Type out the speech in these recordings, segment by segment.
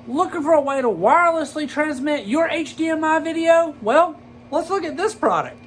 Looking for a way to wirelessly transmit your HDMI video? Well, let's look at this product.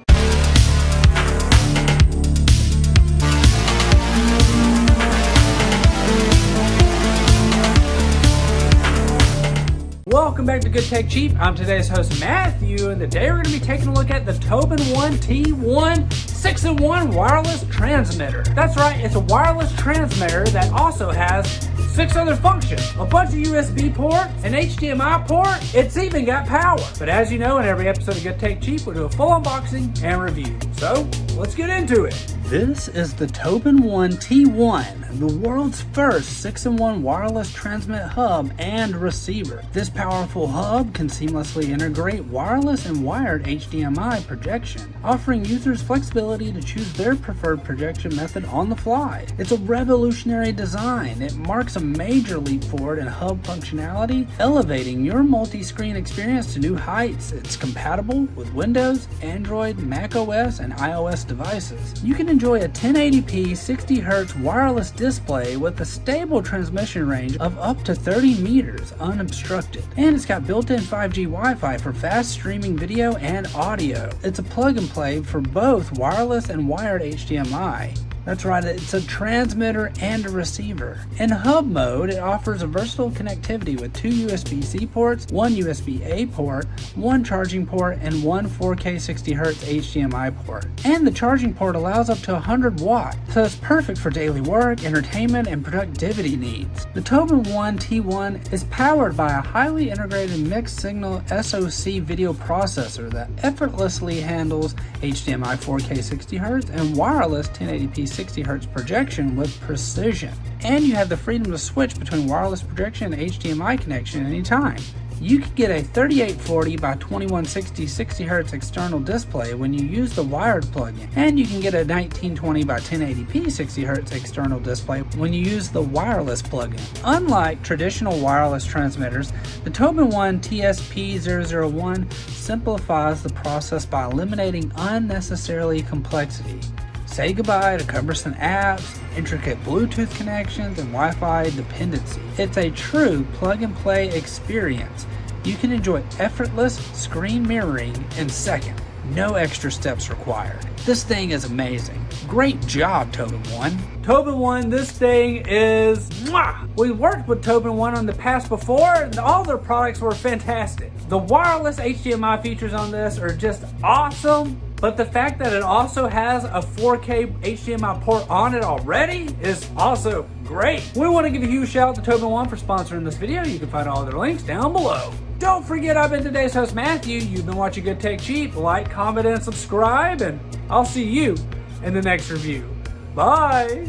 Welcome back to Good Tech Cheap. I'm today's host Matthew, and today we're going to be taking a look at the TobenONE T1 6-in-1 wireless transmitter. That's right, it's a wireless transmitter that also has 6 other functions, a bunch of USB ports, an HDMI port, it's even got power. But as you know, in every episode of Good Tech Cheap, we'll do a full unboxing and review. So, let's get into it. This is the TobenONE T1, the world's first 6-in-1 wireless transmit hub and receiver. This powerful hub can seamlessly integrate wireless and wired HDMI projection, offering users flexibility to choose their preferred projection method on the fly. It's a revolutionary design. It marks a major leap forward in hub functionality, elevating your multi-screen experience to new heights. It's compatible with Windows, Android, Mac OS, and iOS devices. You can enjoy a 1080p 60Hz wireless display with a stable transmission range of up to 30 meters unobstructed. And it's got built-in 5G Wi-Fi for fast streaming video and audio. It's a plug and play for both wireless and wired HDMI. That's right, it's a transmitter and a receiver. In hub mode, it offers a versatile connectivity with 2 USB-C ports, 1 USB-A port, 1 charging port, and 1 4K 60Hz HDMI port. And the charging port allows up to 100 watts, so it's perfect for daily work, entertainment, and productivity needs. The TobenONE T1 is powered by a highly integrated mixed-signal SoC video processor that effortlessly handles HDMI 4K 60Hz and wireless 1080p 60Hz projection with precision. And you have the freedom to switch between wireless projection and HDMI connection anytime. You can get a 3840 by 2160 60Hz external display when you use the wired plugin, and you can get a 1920 by 1080p 60Hz external display when you use the wireless plugin. Unlike traditional wireless transmitters, the TobenONE TSP001 simplifies the process by eliminating unnecessary complexity. Say goodbye to cumbersome apps, intricate Bluetooth connections, and Wi-Fi dependency. It's a true plug-and-play experience. You can enjoy effortless screen mirroring in seconds. No extra steps required. This thing is amazing. Great job, TobenONE. TobenONE, this thing is mwah! We worked with TobenONE on the past before, and all their products were fantastic. The wireless HDMI features on this are just awesome. But the fact that it also has a 4K HDMI port on it already is also great. We want to give a huge shout out to TobenONE for sponsoring this video. You can find all their links down below. Don't forget, I've been today's host Matthew. You've been watching Good Tech Cheap. Like, comment, and subscribe, and I'll see you in the next review. Bye.